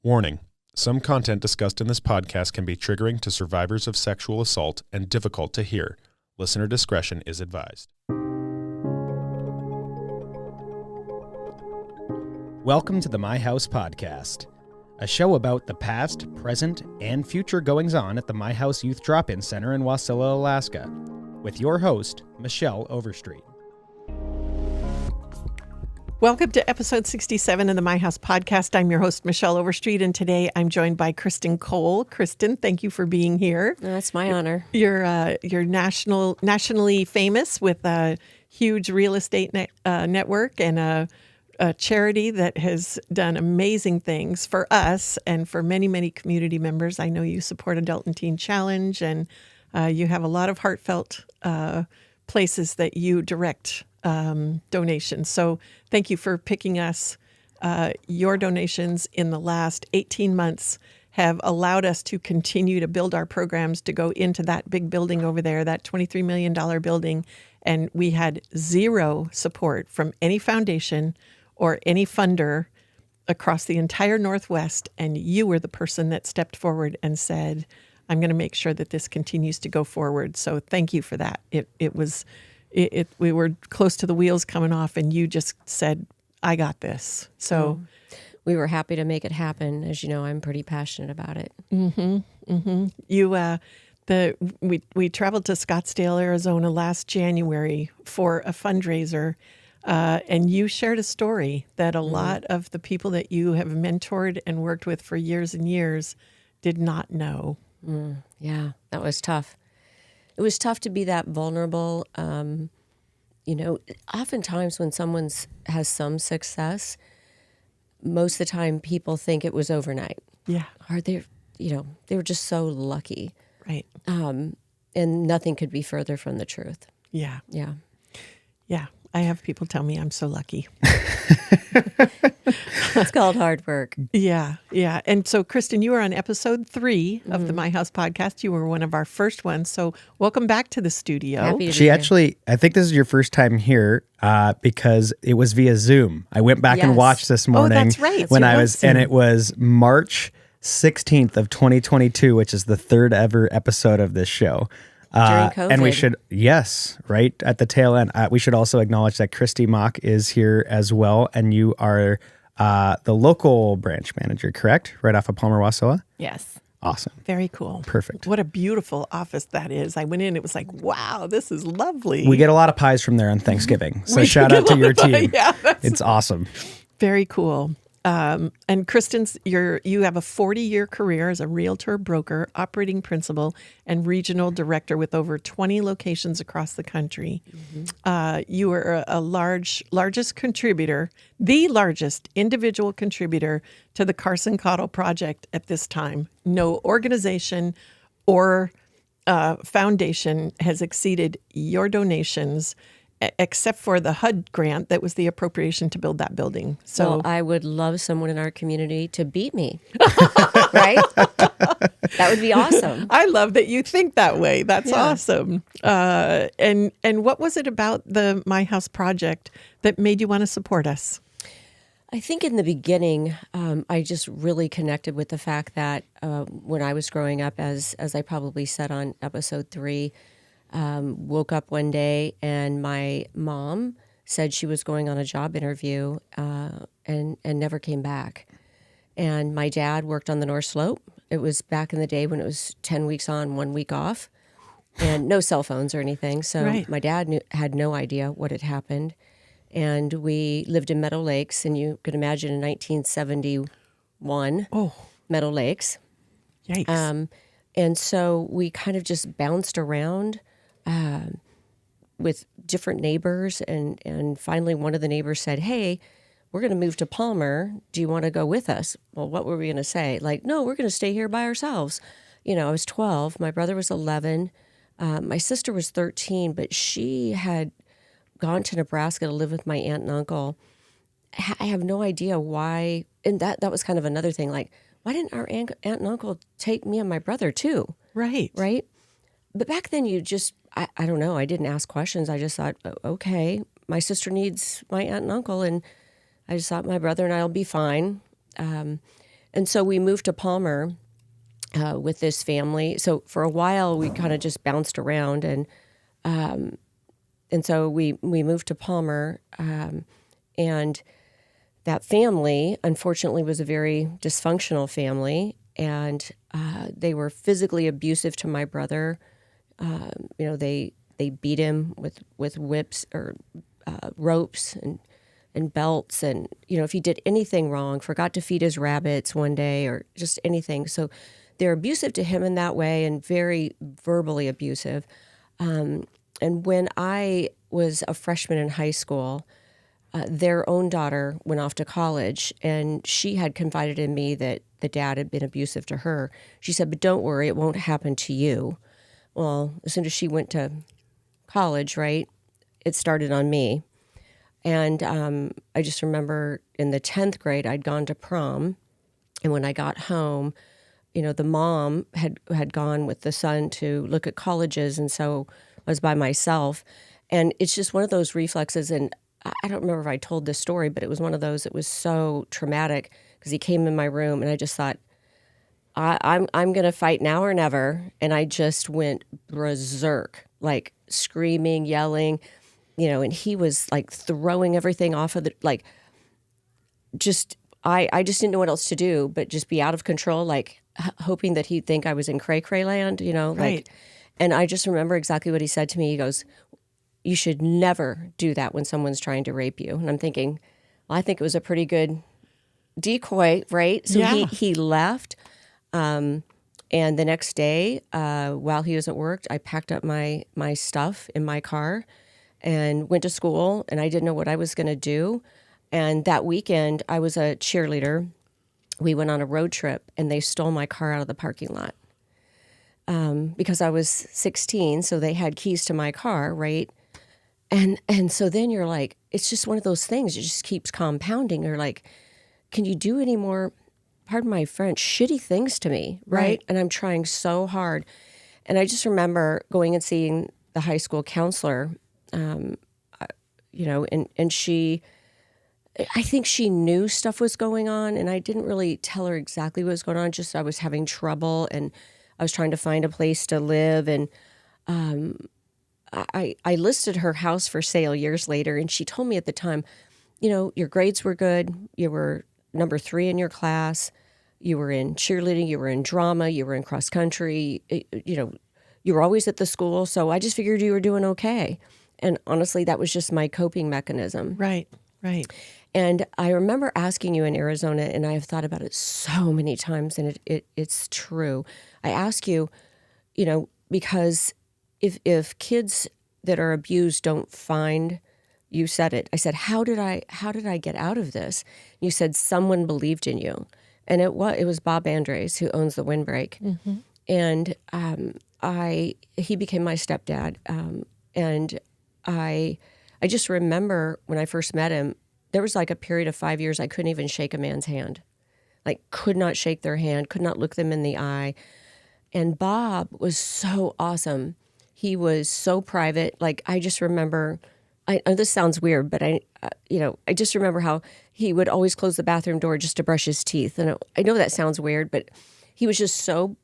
Warning: some content discussed in this podcast can be triggering to survivors of sexual assault and difficult to hear. Listener discretion is advised. Welcome to the My House Podcast, a show about the past, present, and future goings-on at the My House Youth Drop-In Center in Wasilla, Alaska, with your host, Michelle Overstreet. Welcome to episode 67 of the My House Podcast. I'm your host, Michelle Overstreet, and today I'm joined by Kristan Cole. Kristan, thank you for being here. That's my honor. You're nationally famous with a huge real estate network and a charity that has done amazing things for us and for many, many community members. I know you support Adult and Teen Challenge, and you have a lot of heartfelt places that you direct donations. So thank you for picking us. Your donations in the last 18 months have allowed us to continue to build our programs to go into that big building over there, that $23 million building. And we had zero support from any foundation or any funder across the entire Northwest. And you were the person that stepped forward and said, I'm going to make sure that this continues to go forward. So thank you for that. We were close to the wheels coming off, and you just said, I got this. So we were happy to make it happen. As you know, I'm pretty passionate about it. We traveled to Scottsdale, Arizona last January for a fundraiser, and you shared a story that a lot of the people that you have mentored and worked with for years and years did not know. Yeah, that was tough. It was tough to be that vulnerable. Oftentimes when someone has some success, most of the time people think it was overnight. Yeah. Or they were just so lucky. Right. And nothing could be further from the truth. Yeah. Yeah. Yeah. I have people tell me I'm so lucky. It's called hard work. Yeah, yeah. And so, Kristan, you were on episode 3 of the My House Podcast. You were one of our first ones. So welcome back to the studio. Happy to be She here. actually, I think this is your first time here because it was via Zoom. I went back and Yes. watched this morning. Oh, that's right. When It I was was, and it was March 16th of 2022, which is the third ever episode of this show. During COVID. And we should, yes, right at the tail end. We should also acknowledge that Christy Mock is here as well, and you are the local branch manager, correct? Right off of Palmer Wasilla? Yes. Awesome. Very cool. Perfect. What a beautiful office that is. I went in, it was like, wow, this is lovely. We get a lot of pies from there on Thanksgiving, so We shout get out to a your lot of- team. yeah, that's It's awesome. very cool. And Kristan, you have a 40-year career as a realtor, broker, operating principal, and regional director with over 20 locations across the country. You are a largest contributor, the largest individual contributor to the Carson-Cottle project at this time. No organization or foundation has exceeded your donations, except for the HUD grant that was the appropriation to build that building. So Well, I would love someone in our community to beat me, right? That would be awesome. I love that you think that way. That's awesome. And what was it about the My House project that made you want to support us? I think in the beginning, I just really connected with the fact that when I was growing up, as I probably said on episode 3, woke up one day and my mom said she was going on a job interview and never came back. And my dad worked on the North Slope. It was back in the day when it was 10 weeks on, 1 week off, and no cell phones or anything. So Right. my dad had no idea what had happened. And we lived in Meadow Lakes, and you could imagine in 1971, Meadow Lakes. Yikes. And so we kind of just bounced around with different neighbors. And finally, one of the neighbors said, hey, we're going to move to Palmer. Do you want to go with us? Well, what were we going to say? Like, no, we're going to stay here by ourselves. I was 12. My brother was 11. My sister was 13, but she had gone to Nebraska to live with my aunt and uncle. I have no idea why. And that was kind of another thing. Like, why didn't our aunt and uncle take me and my brother too? Right. But back then I don't know. I didn't ask questions. I just thought, okay, my sister needs my aunt and uncle. And I just thought my brother and I will be fine. And so we moved to Palmer with this family. So for a while, we kind of just bounced around, and so we moved to Palmer, and that family, unfortunately, was a very dysfunctional family, and they were physically abusive to my brother. They beat him with whips or ropes and belts, and if he did anything wrong, forgot to feed his rabbits one day or just anything. So they're abusive to him in that way, and very verbally abusive. And when I was a freshman in high school, their own daughter went off to college, and she had confided in me that the dad had been abusive to her. She said, "But don't worry, it won't happen to you." Well, as soon as she went to college, right, it started on me. And I just remember in the 10th grade, I'd gone to prom. And when I got home, the mom had gone with the son to look at colleges. And so I was by myself. And it's just one of those reflexes. And I don't remember if I told this story, but it was one of those that was so traumatic because he came in my room and I just thought, I'm going to fight now or never. And I just went berserk, like screaming, yelling, and he was like throwing everything off of I just didn't know what else to do, but just be out of control, like hoping that he'd think I was in cray-cray land, Right. And I just remember exactly what he said to me. He goes, "You should never do that when someone's trying to rape you." And I'm thinking, well, I think it was a pretty good decoy, right? So Yeah. he left. And the next day, while he was at work, I packed up my stuff in my car and went to school, and I didn't know what I was going to do. And that weekend, I was a cheerleader. We went on a road trip, and they stole my car out of the parking lot because I was 16, so they had keys to my car, right? And so then you're like, it's just one of those things. It just keeps compounding. You're like, can you do any more, pardon my French, shitty things to me, right? And I'm trying so hard. And I just remember going and seeing the high school counselor, and she, I think she knew stuff was going on, and I didn't really tell her exactly what was going on, just I was having trouble, and I was trying to find a place to live, and I listed her house for sale years later, and she told me at the time, your grades were good, you were number 3 in your class, you were in cheerleading, you were in drama, you were in cross country, you were always at the school, so I just figured you were doing okay. And honestly, that was just my coping mechanism. Right. And I remember asking you in Arizona, and I have thought about it so many times, and it's true. I ask you, because if kids that are abused don't find, you said it. I said, how did I get out of this? You said someone believed in you, and it was Bob Andres, who owns the Windbreak, and he became my stepdad, and I just remember when I first met him, there was like a period of 5 years I couldn't even shake a man's hand. Like, could not shake their hand, could not look them in the eye. And Bob was so awesome. He was so private. Like, I just remember, this sounds weird, but I just remember how he would always close the bathroom door just to brush his teeth. And I know that sounds weird, but he was just so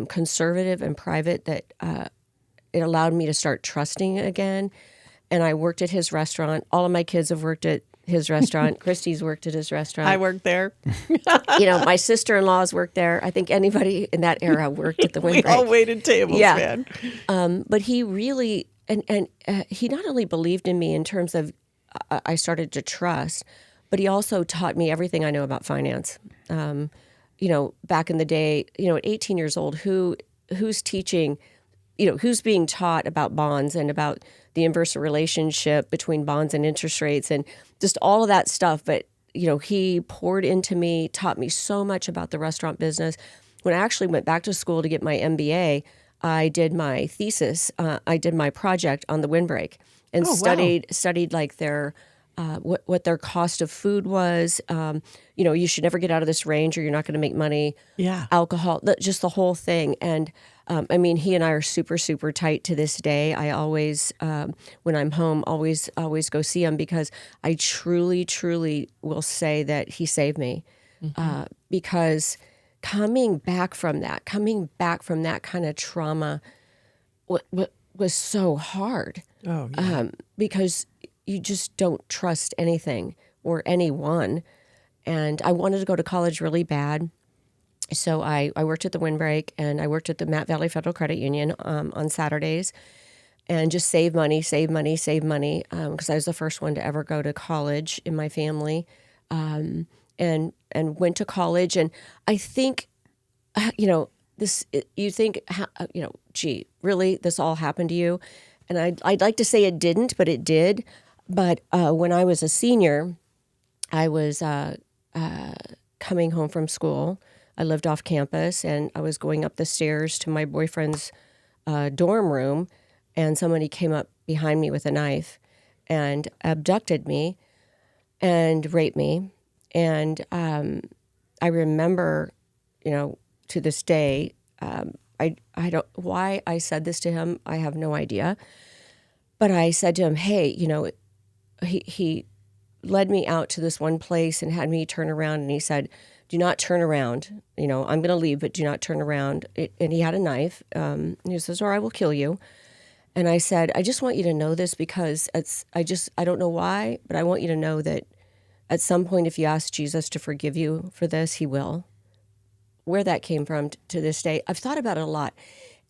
conservative and private that it allowed me to start trusting again. And I worked at his restaurant. All of my kids have worked at his restaurant. Christy's worked at his restaurant. I worked there. My sister-in-law's worked there. I think anybody in that era worked at the Windbreak. We all waited tables, man. But he really, and he not only believed in me in terms of I started to trust, but he also taught me everything I know about finance. Back in the day, at 18 years old, who's teaching, who's being taught about bonds and about the inverse relationship between bonds and interest rates and just all of that stuff. But, he poured into me, taught me so much about the restaurant business. When I actually went back to school to get my MBA, I did my thesis. I did my project on the Windbreak and studied like their what their cost of food was. You should never get out of this range or you're not going to make money. Yeah. Alcohol, just the whole thing. And he and I are super, super tight to this day. I always, when I'm home, always go see him because I truly, truly will say that he saved me. because coming back from that kind of trauma was so hard. Oh, yeah. Because you just don't trust anything or anyone. And I wanted to go to college really bad. So I worked at the Windbreak, and I worked at the Matt Valley Federal Credit Union on Saturdays, and just save money, because I was the first one to ever go to college in my family, and went to college. And I think, you think, gee, really, this all happened to you? And I'd like to say it didn't, but it did. But when I was a senior, I was coming home from school. I lived off campus, and I was going up the stairs to my boyfriend's dorm room, and somebody came up behind me with a knife and abducted me and raped me. And I remember, to this day, I don't, why I said this to him, I have no idea. But I said to him, hey, he led me out to this one place and had me turn around, and he said, do not turn around. I'm going to leave, but do not turn around. And he had a knife. And he says, or I will kill you. And I said, I just want you to know this, because I don't know why, but I want you to know that at some point, if you ask Jesus to forgive you for this, he will. Where that came from to this day, I've thought about it a lot.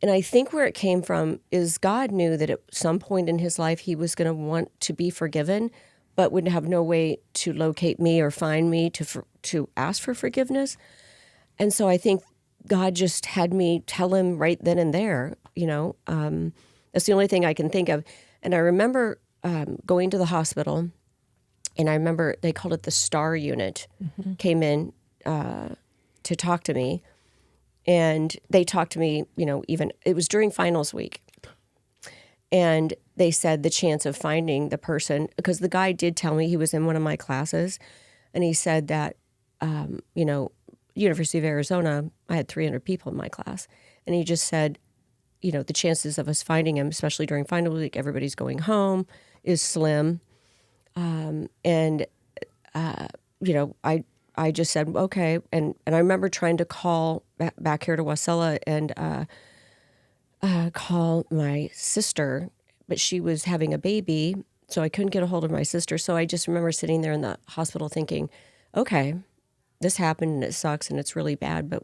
And I think where it came from is God knew that at some point in his life, he was going to want to be forgiven, but would have no way to locate me or find me to ask for forgiveness. And so I think God just had me tell him right then and there, that's the only thing I can think of. And I remember going to the hospital, and I remember they called it the STAR unit, came in to talk to me. And they talked to me, even, it was during finals week. And they said the chance of finding the person, because the guy did tell me he was in one of my classes, and he said that, University of Arizona, I had 300 people in my class. And he just said, the chances of us finding him, especially during final week, everybody's going home, is slim. I just said, okay. And I remember trying to call back here to Wasilla and call my sister, but she was having a baby, so I couldn't get a hold of my sister. So I just remember sitting there in the hospital thinking, okay, this happened and it sucks and it's really bad. But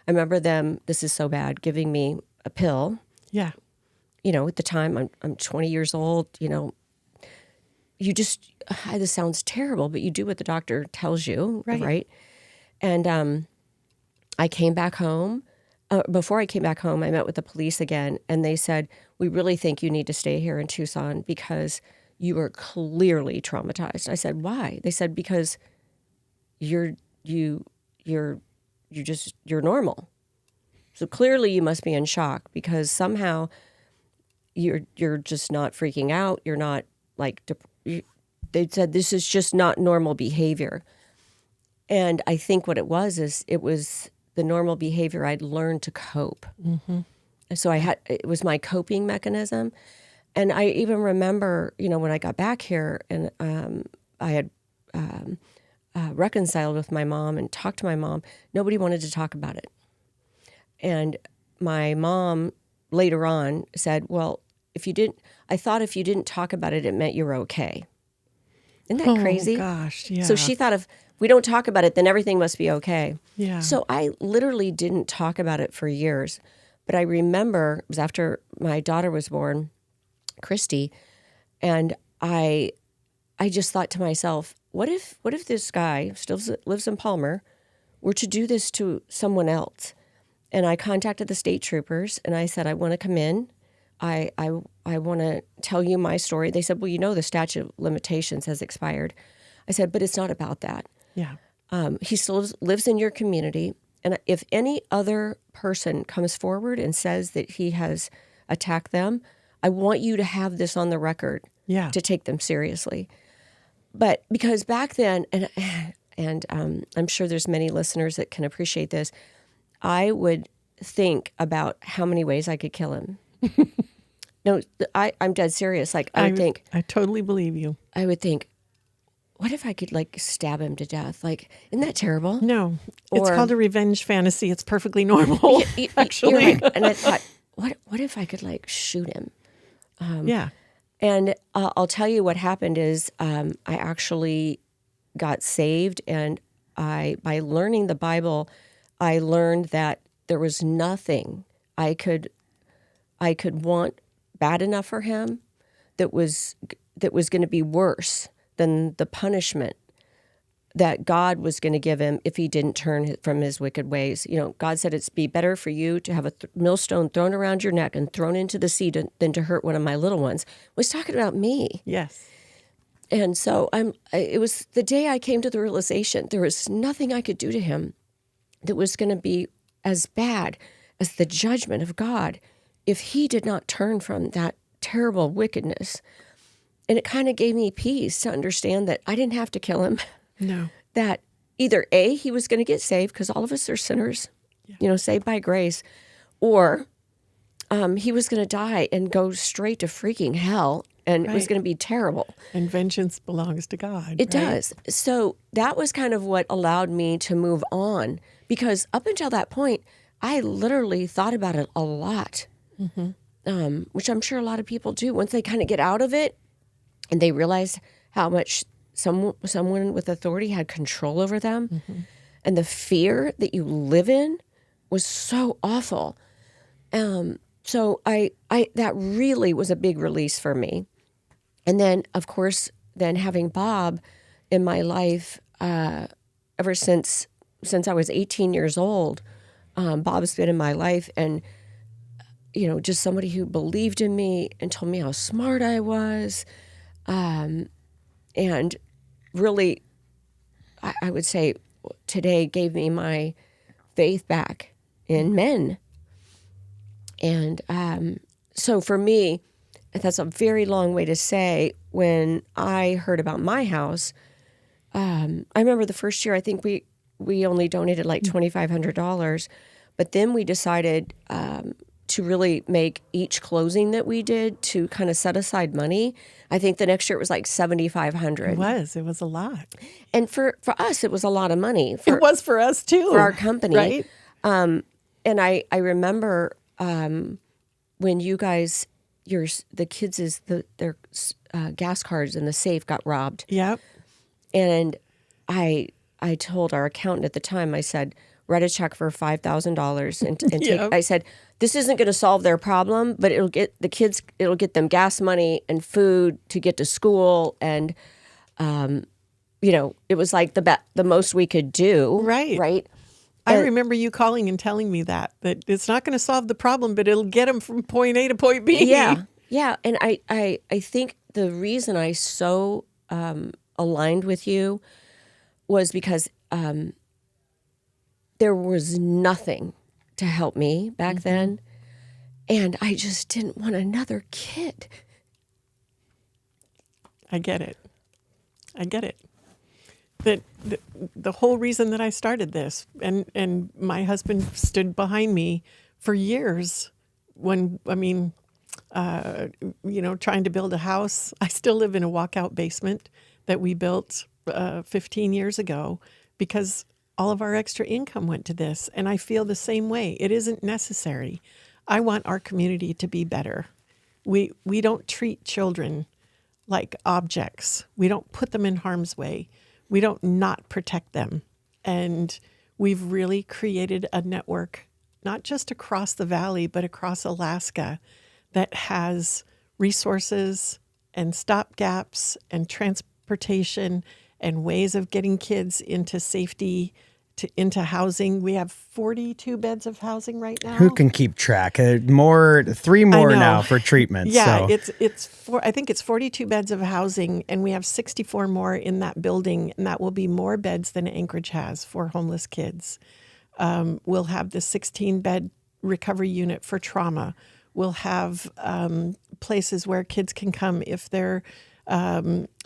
I remember them, this is so bad, giving me a pill. Yeah. At the time, I'm 20 years old, this sounds terrible, but you do what the doctor tells you, right? And I came back home. Before I came back home, I met with the police again, and they said, we really think you need to stay here in Tucson because you are clearly traumatized. I said, why? They said, because you're normal. So clearly you must be in shock, because somehow you're just not freaking out. You're not they said this is just not normal behavior. And I think what it was is it was the normal behavior I'd learned to cope. Mm-hmm. So it was my coping mechanism. And I even remember, when I got back here and I had reconciled with my mom and talked to my mom, nobody wanted to talk about it. And my mom later on said, well, I thought if you didn't talk about it, it meant you were okay. Isn't that crazy? Oh, gosh, yeah. So she thought if we don't talk about it, then everything must be okay. Yeah. So I literally didn't talk about it for years. But I remember it was after my daughter was born, Christy, and I just thought to myself, what if this guy still lives in Palmer were to do this to someone else? And I contacted the state troopers and I said, I want to come in. I want to tell you my story. They said, well, the statute of limitations has expired. I said, but it's not about that. Yeah. He still lives in your community. And if any other person comes forward and says that he has attacked them, I want you to have this on the record to take them seriously. But because back then, and I'm sure there's many listeners that can appreciate this, I would think about how many ways I could kill him. No, I'm dead serious. I would think. I totally believe you. I would think, what if I could like stab him to death? Like, isn't that terrible? No, it's Or- called a revenge fantasy. It's perfectly normal, actually. You're right. And I thought, what if I could like shoot him? Yeah. And I'll tell you what happened is I actually got saved, and by learning the Bible, I learned that there was nothing I could want bad enough for him that was going to be worse than the punishment that God was going to give him if he didn't turn from his wicked ways. You know, God said it'd be better for you to have a millstone thrown around your neck and thrown into the sea than to hurt one of my little ones. Was talking about me. Yes. And so it was the day I came to the realization there was nothing I could do to him that was going to be as bad as the judgment of God if he did not turn from that terrible wickedness. And it kind of gave me peace to understand that I didn't have to kill him. No. That either A, he was going to get saved because all of us are sinners, saved by grace, or he was going to die and go straight to freaking hell, and it was going to be terrible. And vengeance belongs to God. It does. So that was kind of what allowed me to move on, because up until that point, I literally thought about it a lot, which I'm sure a lot of people do. Once they kind of get out of it and they realize how much someone with authority had control over them, and the fear that you live in was so awful. So I that really was a big release for me. And then, of course, having Bob in my life ever since I was 18 years old, Bob's been in my life, and just somebody who believed in me and told me how smart I was. And really, I would say today gave me my faith back in men. And so for me, that's a very long way to say, when I heard about my house, I remember the first year, I think we only donated like $2,500, but then we decided to really make each closing that we did to kind of set aside money. I think the next year it was like $7,500. It was a lot. And for us, it was a lot of money. It was for us too. For our company. Right? And I remember when you guys, the kids' their gas cards in the safe got robbed. Yep. And I told our accountant at the time, I said, write a check for $5,000 and take, Yep. I said, this isn't going to solve their problem, but it'll get them gas money and food to get to school. And, it was like the most we could do. Right. Right. I remember you calling and telling me that it's not going to solve the problem, but it'll get them from point A to point B. Yeah. Yeah. And I think the reason I so aligned with you was because there was nothing to help me back then. And I just didn't want another kid. I get it. The whole reason that I started this, and my husband stood behind me for years when, trying to build a house. I still live in a walkout basement that we built 15 years ago because all of our extra income went to this. And I feel the same way. It isn't necessary. I want our community to be better. We don't treat children like objects. We don't put them in harm's way. We don't not protect them. And we've really created a network, not just across the valley, but across Alaska, that has resources and stopgaps and transportation and ways of getting kids into safety, into housing. We have 42 beds of housing right now. Who can keep track? 3 more now for treatment. Yeah, so. I think it's 42 beds of housing, and we have 64 more in that building, and that will be more beds than Anchorage has for homeless kids. We'll have the 16-bed recovery unit for trauma. We'll have places where kids can come if they're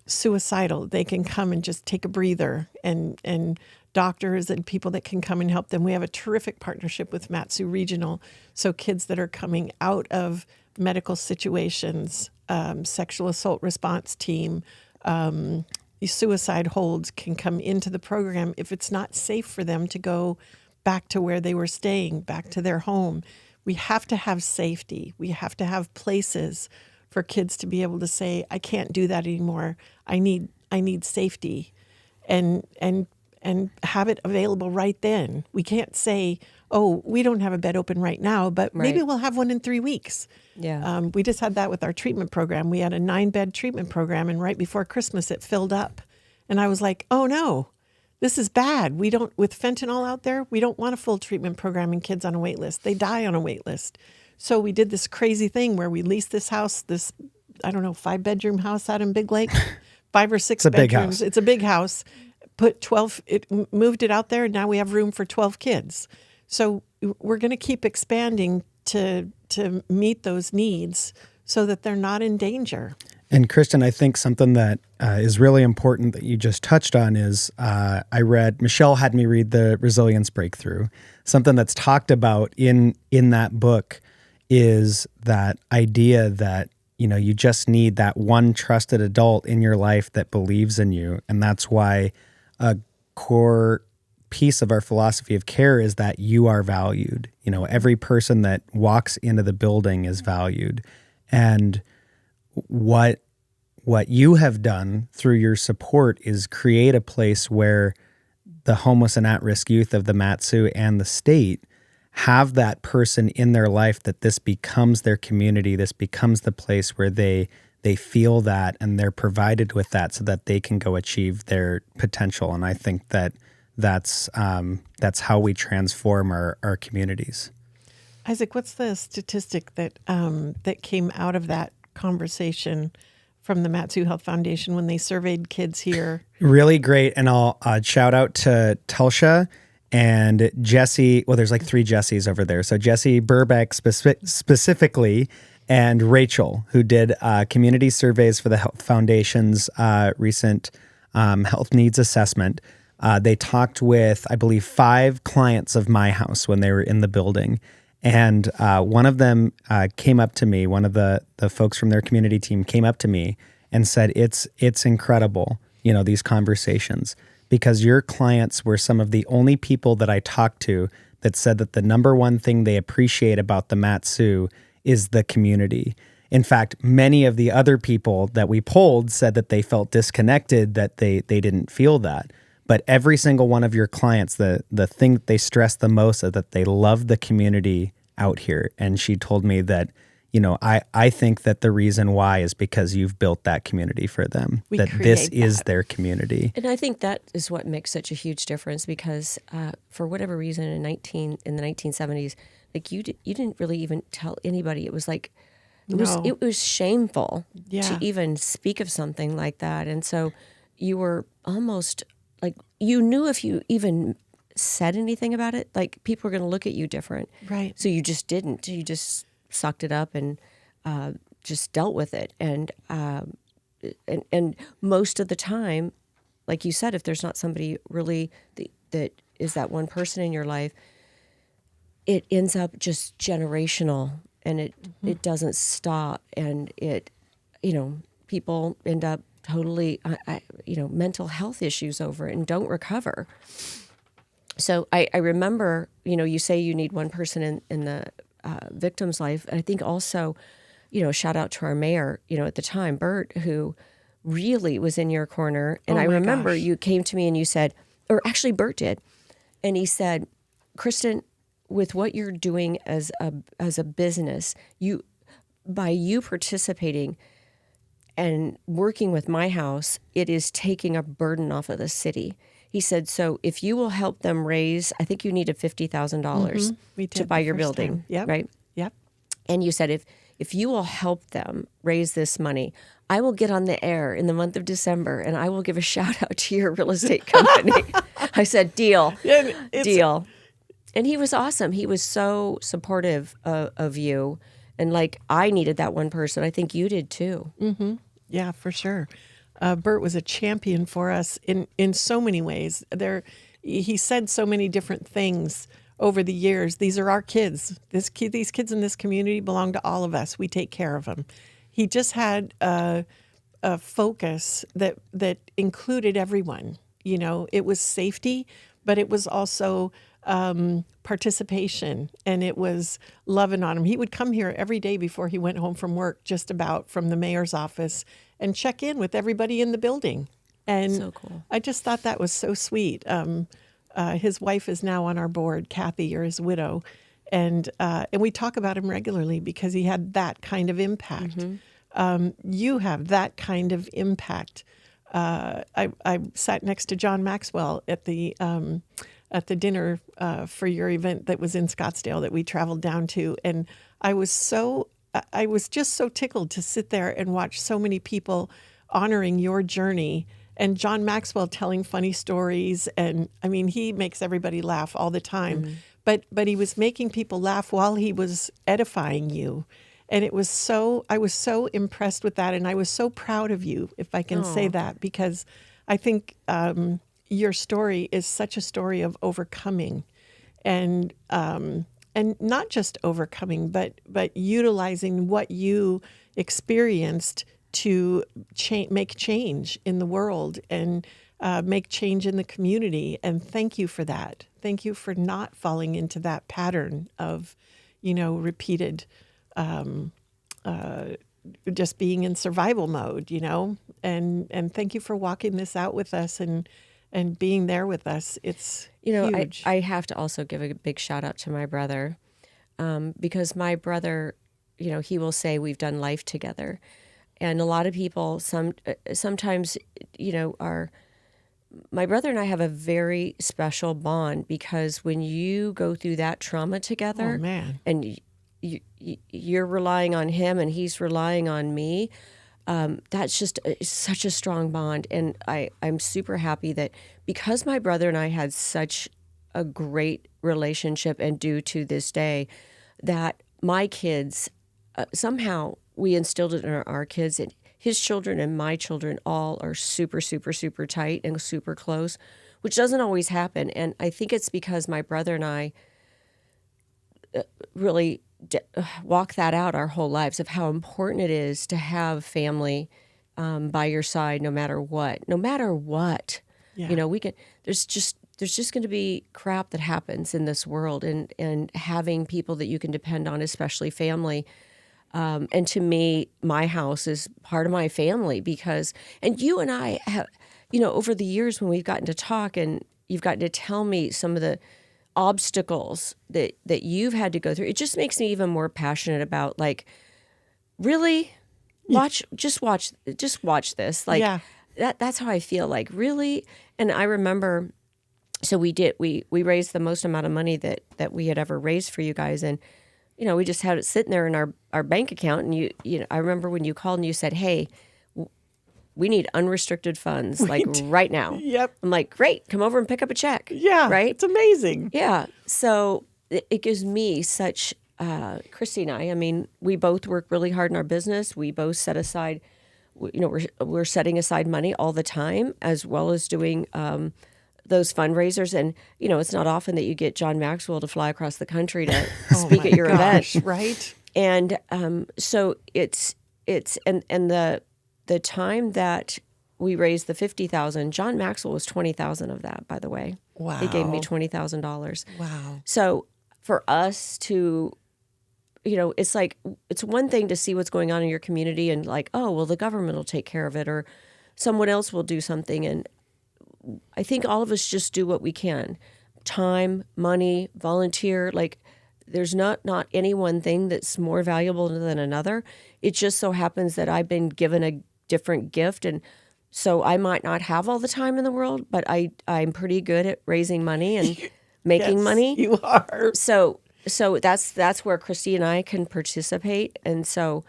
suicidal. They can come and just take a breather, and doctors and people that can come and help them. We have a terrific partnership with Matsu Regional. So kids that are coming out of medical situations, sexual assault response team, suicide holds can come into the program if it's not safe for them to go back to where they were staying, back to their home. We have to have safety. We have to have places for kids to be able to say, I can't do that anymore. I need safety, and have it available right then. We can't say, oh, we don't have a bed open right now, but maybe we'll have one in 3 weeks. Yeah. We just had that with our treatment program. We had a 9-bed treatment program, and right before Christmas, it filled up. And I was like, oh no, this is bad. With fentanyl out there, we don't want a full treatment program and kids on a wait list. They die on a wait list. So we did this crazy thing where we leased this house, 5-bedroom house out in Big Lake, 5 or 6 bedrooms. Big house. It's a big house. Moved it out there, and now we have room for 12 kids. So we're going to keep expanding to meet those needs so that they're not in danger. And Kristan, I think something that is really important that you just touched on is Michelle had me read the Resilience Breakthrough. Something that's talked about in that book is that idea that, you just need that one trusted adult in your life that believes in you. And that's why a core piece of our philosophy of care is that you are valued. Every person that walks into the building is valued. And what you have done through your support is create a place where the homeless and at-risk youth of the Mat-Su and the state have that person in their life, that this becomes their community, this becomes the place where they feel that and they're provided with that so that they can go achieve their potential. And I think that's how we transform our communities. Isaac, what's the statistic that came out of that conversation from the Mat-Su Health Foundation when they surveyed kids here? Really great. And I'll shout out to Telsha and Jesse. Well, there's like 3 Jessies over there. So Jesse Burbeck specifically, and Rachel, who did community surveys for the Health Foundation's recent health needs assessment. They talked with, I believe, 5 clients of my house when they were in the building. And one of them came up to me, one of the folks from their community team came up to me and said, it's incredible, these conversations, because your clients were some of the only people that I talked to that said that the number one thing they appreciate about the Mat-Su is the community. In fact, many of the other people that we polled said that they felt disconnected, that they didn't feel that. But every single one of your clients, the thing that they stress the most is that they love the community out here. And she told me that, I think that the reason why is because you've built that community for them, that this is their community. And I think that is what makes such a huge difference, because for whatever reason in the 1970s, like you didn't really even tell anybody. It was like, it was shameful to even speak of something like that. And so you were almost like, you knew if you even said anything about it, like people were going to look at you different. Right. So you just didn't. You just sucked it up and just dealt with it. And most of the time, like you said, if there's not somebody really that is that one person in your life, it ends up just generational, and it doesn't stop. And people end up totally, mental health issues over it and don't recover. So I remember, you say you need one person in the victim's life. And I think also, shout out to our mayor, at the time, Bert, who really was in your corner. And I remember you came to me and you said, or actually Bert did, and he said, Kristan, with what you're doing as a business, by you participating and working with my house, it is taking a burden off of the city. He said, so if you will help them raise, I think you needed $50,000 to buy your building, right? Yep. And you said, if you will help them raise this money, I will get on the air in the month of December and I will give a shout out to your real estate company. I said, deal. And he was awesome. He was so supportive of you. And like, I needed that one person. I think you did too. Mm-hmm. Yeah, for sure. Bert was a champion for us in so many ways. He said so many different things over the years. These are our kids. These kids in this community belong to all of us. We take care of them. He just had a a focus that included everyone. You know, it was safety, but it was also participation, and it was loving on him. He would come here every day before he went home from work, just about from the mayor's office, and check in with everybody in the building. And So cool. I just thought that was so sweet. His wife is now on our board, Kathy, or his widow, and we talk about him regularly because he had that kind of impact. You have that kind of impact. I sat next to John Maxwell at the dinner for your event that was in Scottsdale that we traveled down to, and I was just so tickled to sit there and watch so many people honoring your journey, and John Maxwell telling funny stories. And I mean, he makes everybody laugh all the time, but he was making people laugh while he was edifying you. And I was so impressed with that, and I was so proud of you, if I can say that, because I think your story is such a story of overcoming, and not just overcoming, but utilizing what you experienced to make change in the world and make change in the community. And thank you for that. Thank you for not falling into that pattern of, repeated. Just being in survival mode, and thank you for walking this out with us and being there with us. It's huge. I have to also give a big shout out to my brother, because my brother, he will say we've done life together, and a lot of people sometimes, my brother and I have a very special bond, because when you go through that trauma together, oh, man. and you're relying on him and he's relying on me, that's just such a strong bond. And I'm super happy that because my brother and I had such a great relationship, and do to this day, that my kids, somehow we instilled it in our kids, and his children and my children all are super, super, super tight and super close, which doesn't always happen. And I think it's because my brother and I really walk that out our whole lives, of how important it is to have family by your side, no matter what. Yeah. We can. There's just going to be crap that happens in this world, and having people that you can depend on, especially family. And to me, my house is part of my family, because, and you and I have, over the years when we've gotten to talk, and you've gotten to tell me some of the obstacles that you've had to go through, it just makes me even more passionate about, like, really watch this. Like, Yeah. that's how I feel, like, really. And I remember, so we raised the most amount of money that we had ever raised for you guys. And, we just had it sitting there in our bank account. And I remember when you called and you said, hey, we need unrestricted funds, right now. Yep. I'm like, great, come over and pick up a check. Yeah. Right? It's amazing. Yeah. So it gives me such, Christy and I mean, we both work really hard in our business. We both set aside, we're setting aside money all the time, as well as doing those fundraisers. And, it's not often that you get John Maxwell to fly across the country to speak at your event. Right. And so it's the time that we raised the $50,000, John Maxwell was $20,000 of that, by the way. Wow. He gave me $20,000. Wow. So for us to, it's like, it's one thing to see what's going on in your community and like, oh, well, the government will take care of it, or someone else will do something. And I think all of us just do what we can. Time, money, volunteer, like, there's not any one thing that's more valuable than another. It just so happens that I've been given a different gift, and so I might not have all the time in the world, but I'm pretty good at raising money and making Yes, money. You are. So that's where Christy and I can participate, and so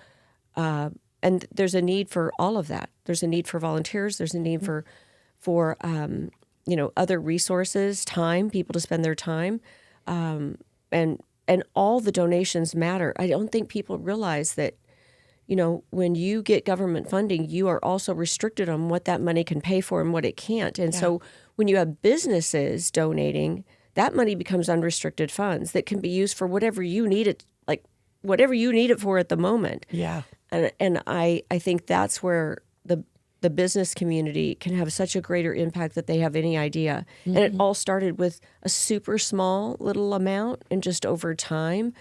and there's a need for all of that. There's a need for volunteers. There's a need for other resources, time, people to spend their time, and all the donations matter. I don't think people realize that, when you get government funding, you are also restricted on what that money can pay for and what it can't. And so when you have businesses donating, that money becomes unrestricted funds that can be used for whatever you need it, whatever you need it for at the moment. Yeah. And I think that's where the the business community can have such a greater impact that they have any idea. And it all started with a super small little amount, and just over time,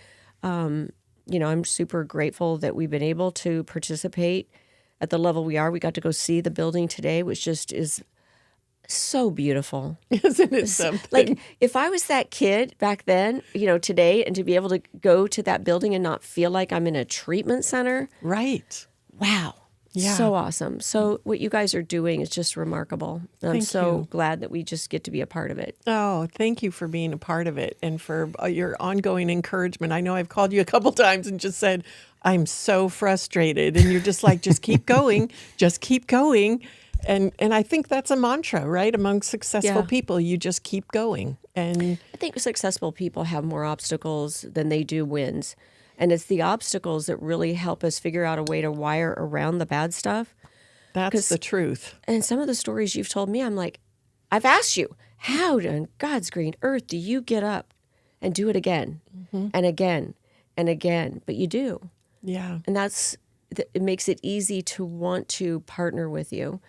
I'm super grateful that we've been able to participate at the level we are. We got to go see the building today, which just is so beautiful. Isn't it something? Like, if I was that kid back then, today, and to be able to go to that building and not feel like I'm in a treatment center. Right. Wow. Yeah. So awesome. So what you guys are doing is just remarkable. And I'm so glad that we just get to be a part of it. Oh, thank you for being a part of it and for your ongoing encouragement. I know I've called you a couple times and just said, I'm so frustrated. And you're just like, just keep going, just keep going. And I think that's a mantra, right? Among successful people, you just keep going. And I think successful people have more obstacles than they do wins. And it's the obstacles that really help us figure out a way to wire around the bad stuff. that's the truth. And some of the stories you've told me, I'm like, I've asked you, how on God's green earth do you get up and do it again and again and again? But you do. Yeah. And it makes it easy to want to partner with you,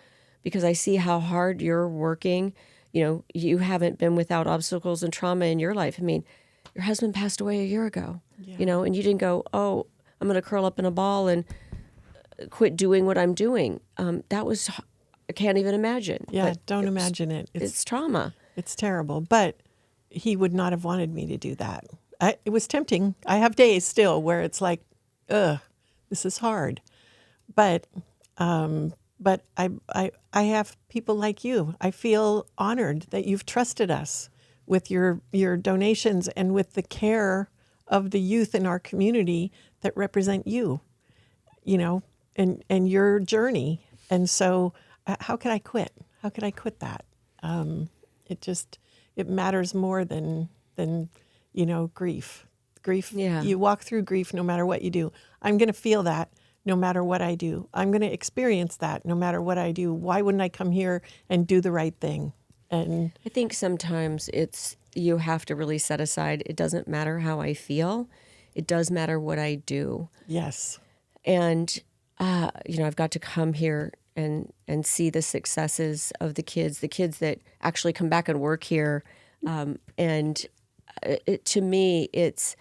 because I see how hard you're working. You haven't been without obstacles and trauma in your life. I mean, your husband passed away a year ago, and you didn't go, oh, I'm going to curl up in a ball and quit doing what I'm doing. I can't even imagine. Yeah, don't imagine it. It's trauma. It's terrible. But he would not have wanted me to do that. It was tempting. I have days still where it's like, ugh, this is hard. But I have people like you. I feel honored that you've trusted us with your donations and with the care of the youth in our community that represent you, and your journey. And so how could I quit? How could I quit that? It matters more than grief. Grief, you walk through grief no matter what you do. I'm going to feel that no matter what I do. I'm going to experience that no matter what I do. Why wouldn't I come here and do the right thing? And I think sometimes you have to really set aside, it doesn't matter how I feel. It does matter what I do. yes. And, I've got to come here and see the successes of the kids that actually come back and work here. To me, it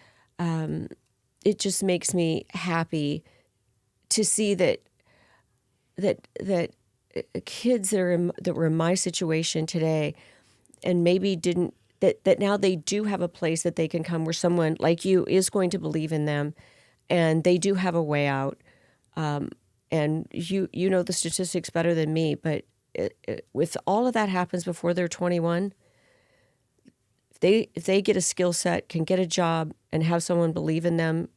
just makes me happy to see that kids that were in my situation today, and maybe didn't, that now they do have a place that they can come where someone like you is going to believe in them, and they do have a way out. And you know the statistics better than me, but with all of that happens before they're 21, if they get a skill set, can get a job, and have someone believe in them,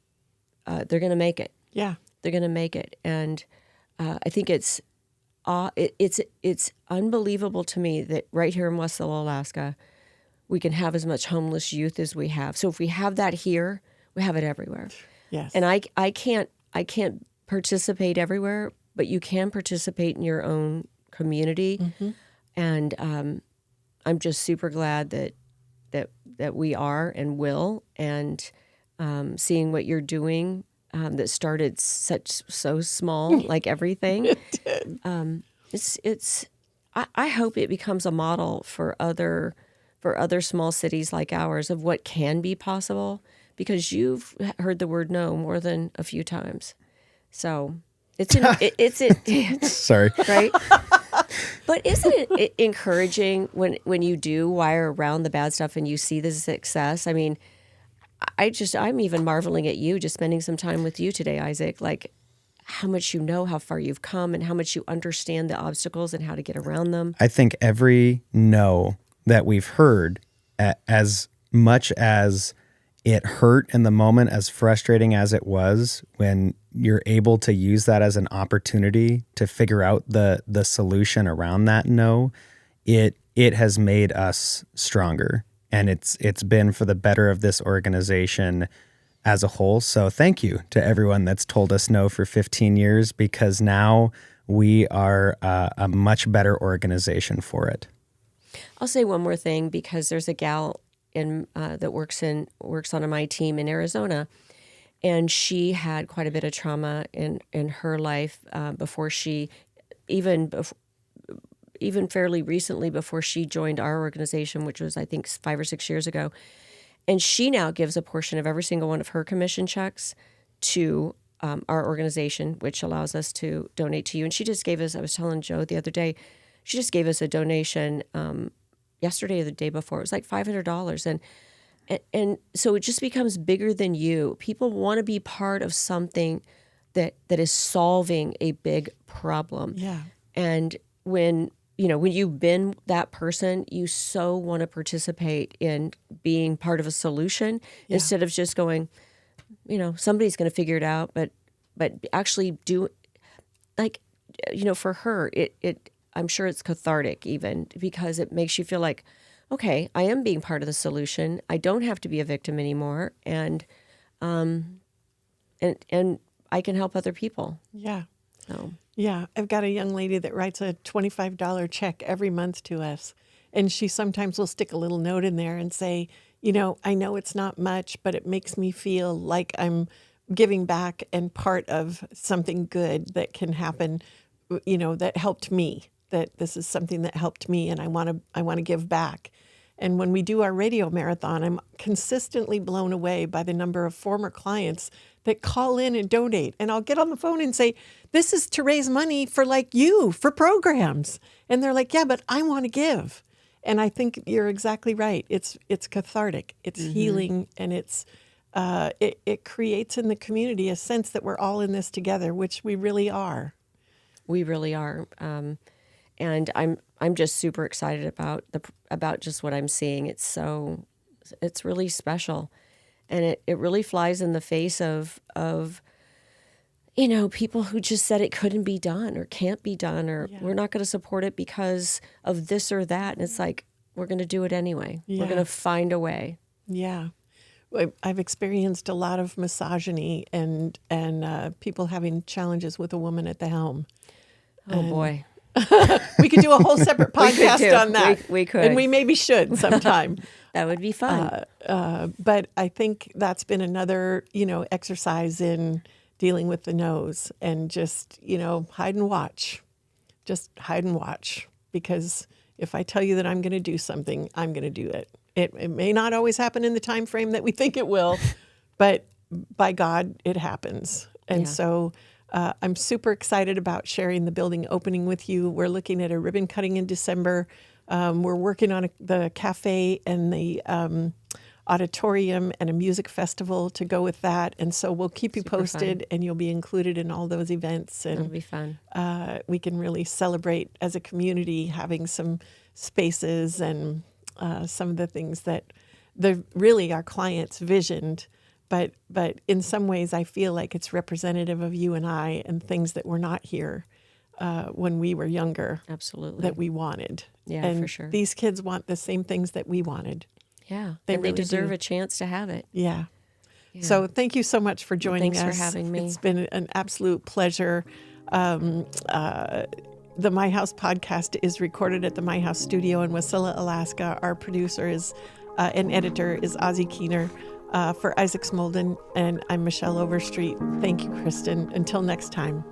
they're going to make it. Yeah. They're going to make it. And I think it's unbelievable to me that right here in Wasilla, Alaska, we can have as much homeless youth as we have. So if we have that here, we have it everywhere. Yes. And I can't participate everywhere, but you can participate in your own community. Mm-hmm. And I'm just super glad that we are and will, and seeing what you're doing. That started so small, like everything. It did. I hope it becomes a model for other small cities like ours of what can be possible, because you've heard the word no more than a few times. So it's Sorry. Right? But isn't it encouraging when you do wire around the bad stuff and you see the success? I mean, I'm even marveling at you just spending some time with you today, Isaac, like how much you know, how far you've come, and how much you understand the obstacles and how to get around them. I think every no that we've heard, as much as it hurt in the moment, as frustrating as it was, when you're able to use that as an opportunity to figure out the solution around that no, it has made us stronger. And it's been for the better of this organization as a whole. So thank you to everyone that's told us no for 15 years, because now we are a much better organization for it. I'll say one more thing, because there's a gal that works on my team in Arizona, and she had quite a bit of trauma in her life before she even fairly recently, before she joined our organization, which was, I think, 5 or 6 years ago. And she now gives a portion of every single one of her commission checks to our organization, which allows us to donate to you. And she just gave us, I was telling Joe the other day, she just gave us a donation yesterday or the day before. It was like $500. And so it just becomes bigger than you. People want to be part of something that is solving a big problem. Yeah. And when you've been that person, you so want to participate in being part of a solution instead of just going, somebody's going to figure it out, but actually do, like, for her, it I'm sure it's cathartic even, because it makes you feel like, okay, I am being part of the solution. I don't have to be a victim anymore, and I can help other people. Yeah. So. Yeah, I've got a young lady that writes a $25 check every month to us. And she sometimes will stick a little note in there and say, I know it's not much, but it makes me feel like I'm giving back and part of something good that can happen, that helped me, that this is something that helped me and I want to give back. And when we do our radio marathon, I'm consistently blown away by the number of former clients that call in and donate. And I'll get on the phone and say, this is to raise money for for programs. And they're like, yeah, but I want to give. And I think you're exactly right. It's cathartic, it's healing, and it creates in the community a sense that we're all in this together, which we really are. We really are. And I'm just super excited about just what I'm seeing. It's really special, and it really flies in the face of people who just said it couldn't be done or can't be done, or we're not going to support it because of this or that. And it's like, we're going to do it anyway. Yeah. We're going to find a way. Yeah. I've experienced a lot of misogyny and people having challenges with a woman at the helm. Oh, boy. We could do a whole separate podcast on that. We could. And we maybe should sometime. That would be fun. But I think that's been another, exercise in dealing with the no's, and just, hide and watch. Just hide and watch. Because if I tell you that I'm going to do something, I'm going to do it. It may not always happen in the time frame that we think it will, but by God, it happens. And so I'm super excited about sharing the building opening with you. We're looking at a ribbon cutting in December. We're working on the cafe and the auditorium and a music festival to go with that. And so we'll keep you posted, and you'll be included in all those events. And it'll be fun. We can really celebrate as a community having some spaces and some of the things that really our clients visioned. But in some ways, I feel like it's representative of you and I, and things that were not here when we were younger. Absolutely. That we wanted. Yeah, and for sure. These kids want the same things that we wanted. Yeah, They and really they deserve do. A chance to have it. Yeah. So thank you so much for joining us. Thanks for having me. It's been an absolute pleasure. The My House podcast is recorded at the My House studio in Wasilla, Alaska. Our producer and editor is Ozzie Keener. For Isaac Smolden, and I'm Michelle Overstreet. Thank you, Kristan. Until next time.